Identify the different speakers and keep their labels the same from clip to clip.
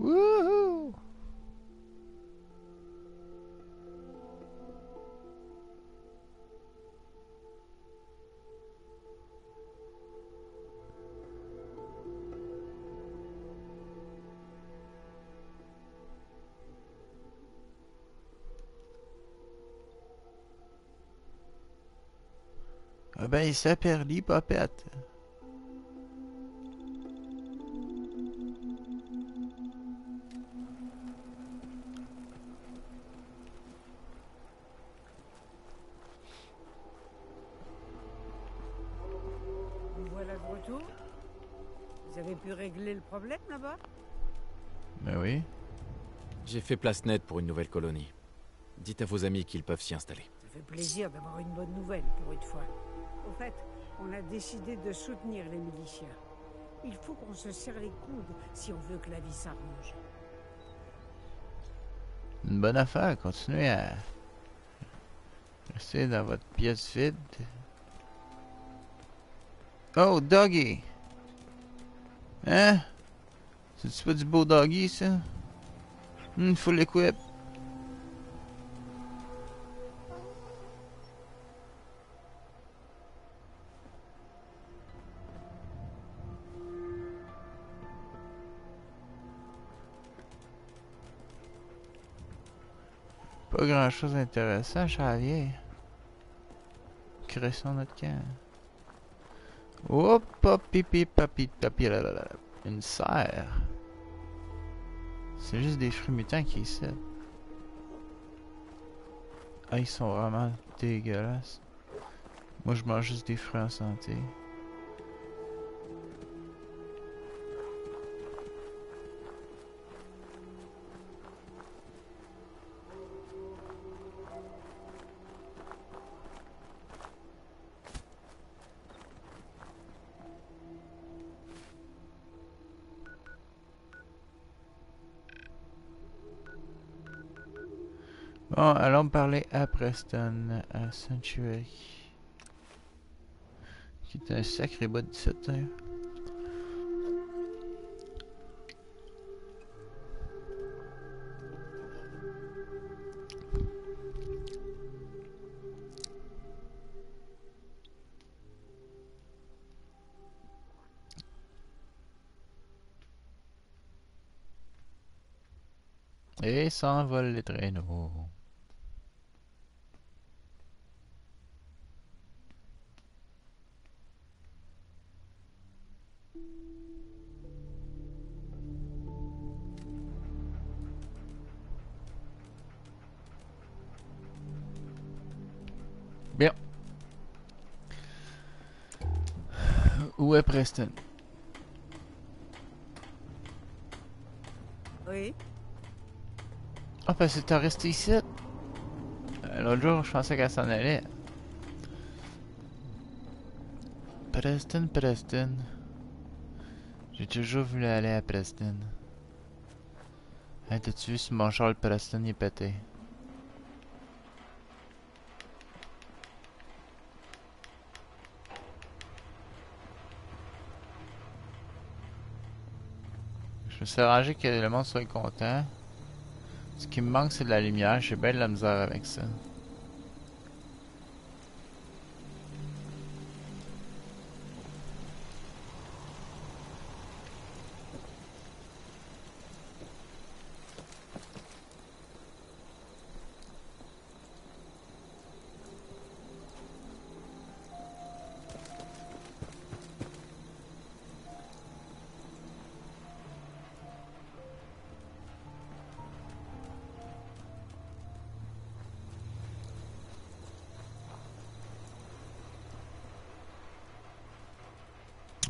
Speaker 1: Wouhou! Ah ben, il s'est perdu, papette.
Speaker 2: Vous voilà de retour? Vous avez pu régler le problème là-bas?
Speaker 1: Ben oui.
Speaker 3: J'ai fait place nette pour une nouvelle colonie. Dites à vos amis qu'ils peuvent s'y installer.
Speaker 2: Ça fait plaisir d'avoir une bonne nouvelle pour une fois. Au fait, on a décidé de soutenir les miliciens. Il faut qu'on se serre les coudes si on veut que la vie s'arrange.
Speaker 1: Une bonne affaire. Continuez à rester dans votre pièce vide. Oh, Doggy! Hein? C'est-tu pas du beau Doggy, ça? Full equip. Pas grand chose d'intéressant, Javier. Cressons notre camp. Hop, hop, pipi, papi, papi, là, là, là. Une serre. C'est juste des fruits mutants qui ici. Ah, ils sont vraiment dégueulasses. Moi, je mange juste des fruits en santé. Bon, allons parler à Preston, à Sanctuary. Qui est un sacré bas de 17 ans. Et s'envolent les traîneaux. Bien. Où est Preston?
Speaker 2: Oui?
Speaker 1: Ah, parce que t'as resté ici. L'autre jour, je pensais qu'elle s'en allait. Preston, Preston. J'ai toujours voulu aller à Preston. Hey, t'as-tu vu si mon Charles Preston est pété? Je me suis arrangé que le monde soit content. Ce qui me manque, c'est de la lumière. J'ai bien de la misère avec ça.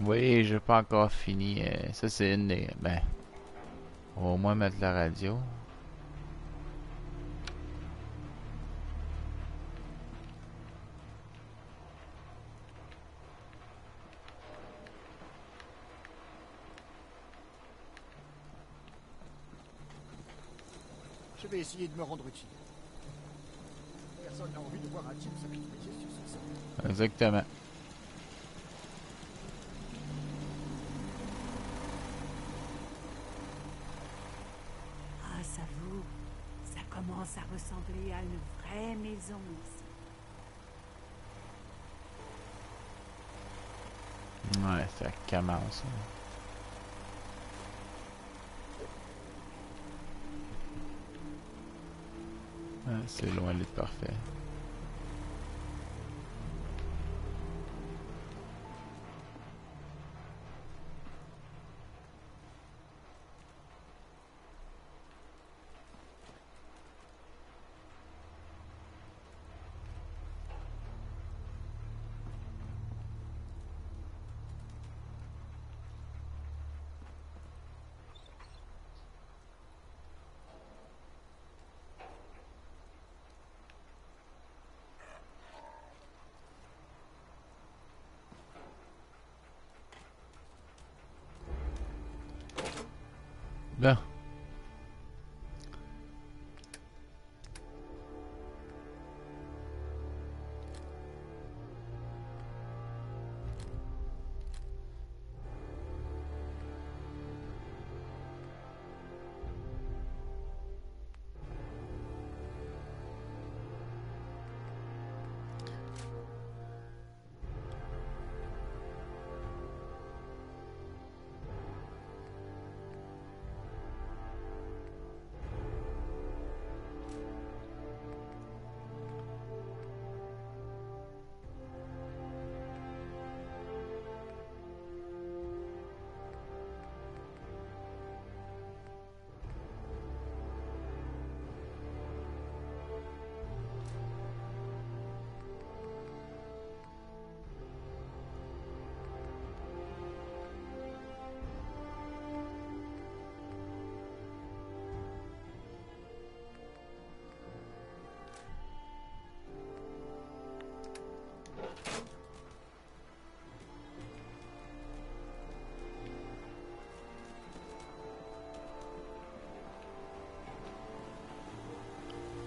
Speaker 1: Oui, j'ai pas encore fini. Ça, c'est une des... Ben, on va au moins mettre la radio.
Speaker 4: Je vais essayer de me rendre utile. Personne n'a envie de voir un type sacrifié sur son sang.
Speaker 1: Exactement.
Speaker 2: commence à ressembler à une vraie maison ici.
Speaker 1: Ouais, ça commence. Ouais, c'est loin d'être parfait. Bon.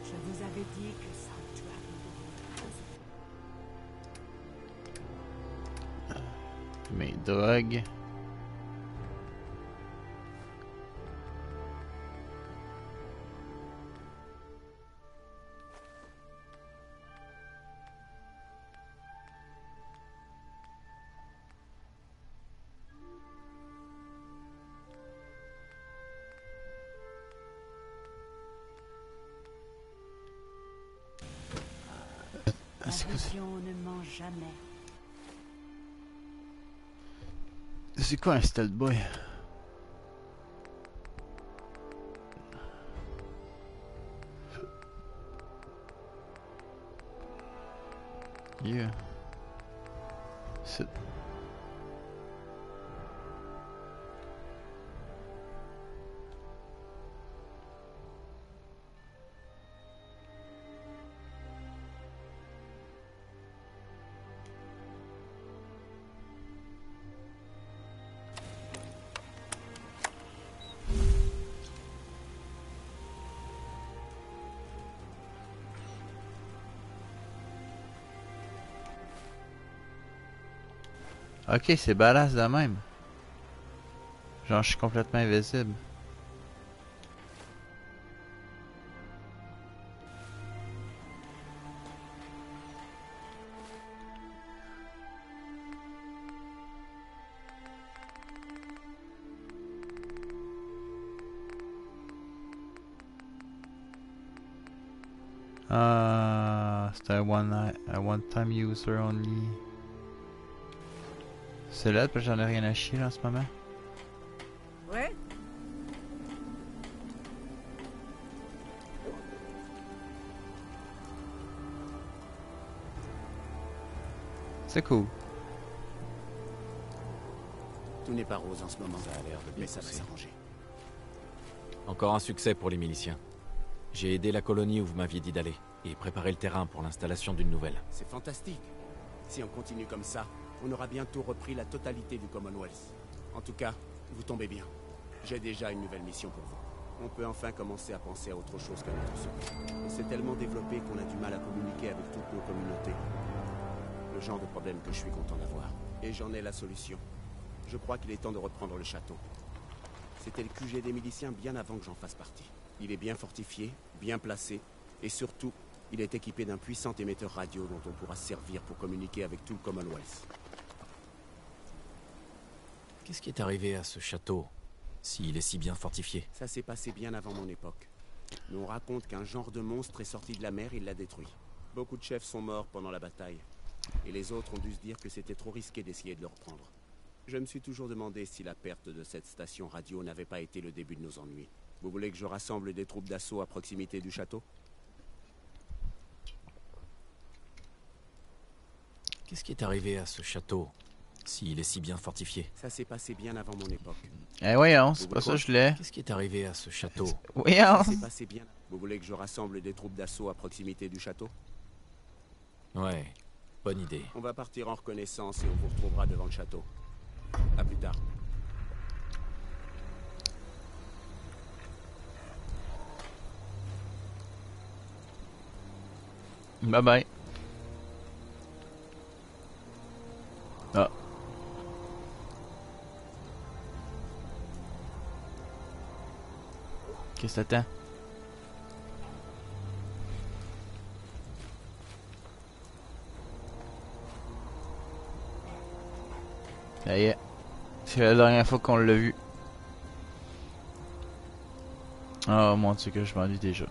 Speaker 2: Je vous avais dit que Sanctuary devait
Speaker 1: Mes drogues.
Speaker 2: La vision ne ment jamais.
Speaker 1: C'est quoi un stealth boy? Yeah. C'est... Ok, c'est badass de même. Genre, je suis complètement invisible. Ah, c'est un one-time user only. C'est là, parce que j'en ai rien à chier là, en ce moment.
Speaker 2: Ouais.
Speaker 1: C'est cool.
Speaker 4: Tout n'est pas rose en ce moment.
Speaker 3: Ça a l'air de bien
Speaker 4: Mais ça va
Speaker 3: pousser.
Speaker 4: s'arranger.
Speaker 3: Encore un succès pour les miliciens. J'ai aidé la colonie où vous m'aviez dit d'aller, et préparé le terrain pour l'installation d'une nouvelle.
Speaker 4: C'est fantastique. Si on continue comme ça, on aura bientôt repris la totalité du Commonwealth. En tout cas, vous tombez bien. J'ai déjà une nouvelle mission pour vous. On peut enfin commencer à penser à autre chose que notre survie. On s'est tellement développé qu'on a du mal à communiquer avec toutes nos communautés. Le genre de problème que je suis content d'avoir. Et j'en ai la solution. Je crois qu'il est temps de reprendre le château. C'était le QG des miliciens bien avant que j'en fasse partie. Il est bien fortifié, bien placé, Et surtout, il est équipé d'un puissant émetteur radio dont on pourra se servir pour communiquer avec tout le Commonwealth.
Speaker 3: Qu'est-ce qui est arrivé à ce château, s'il est si bien fortifié?
Speaker 4: Ça s'est passé bien avant mon époque. Mais on raconte qu'un genre de monstre est sorti de la mer et l'a détruit. Beaucoup de chefs sont morts pendant la bataille. Et les autres ont dû se dire que c'était trop risqué d'essayer de le reprendre. Je me suis toujours demandé si la perte de cette station radio n'avait pas été le début de nos ennuis. Vous voulez que je rassemble des troupes d'assaut à proximité du château?
Speaker 3: Qu'est-ce qui est arrivé à ce château, s'il est si bien fortifié?
Speaker 4: Ça s'est passé bien avant mon époque.
Speaker 1: Eh voyons, c'est pas ça que je voulais.
Speaker 3: Qu'est-ce qui est arrivé à ce château?
Speaker 1: Voyons!
Speaker 4: Ça s'est passé bien. Vous voulez que je rassemble des troupes d'assaut à proximité du château?
Speaker 3: Ouais, bonne idée.
Speaker 4: On va partir en reconnaissance et on vous retrouvera devant le château. À plus tard.
Speaker 1: Bye bye. Ah. Qu'est-ce que t'attends? Ça y est. C'est la dernière fois qu'on l'a vu. Oh mon Dieu que je m'ennuie déjà.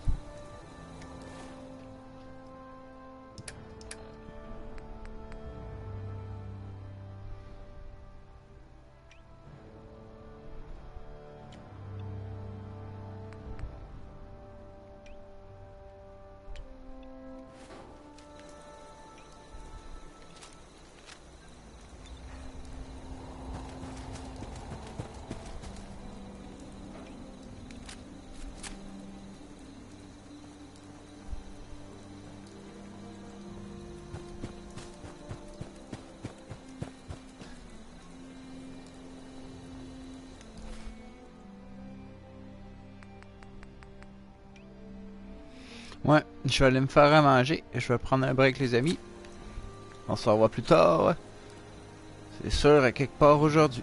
Speaker 1: Ouais, je vais aller me faire à manger. Je vais prendre un break, les amis. On se revoit plus tard. Ouais. C'est sûr, à quelque part aujourd'hui.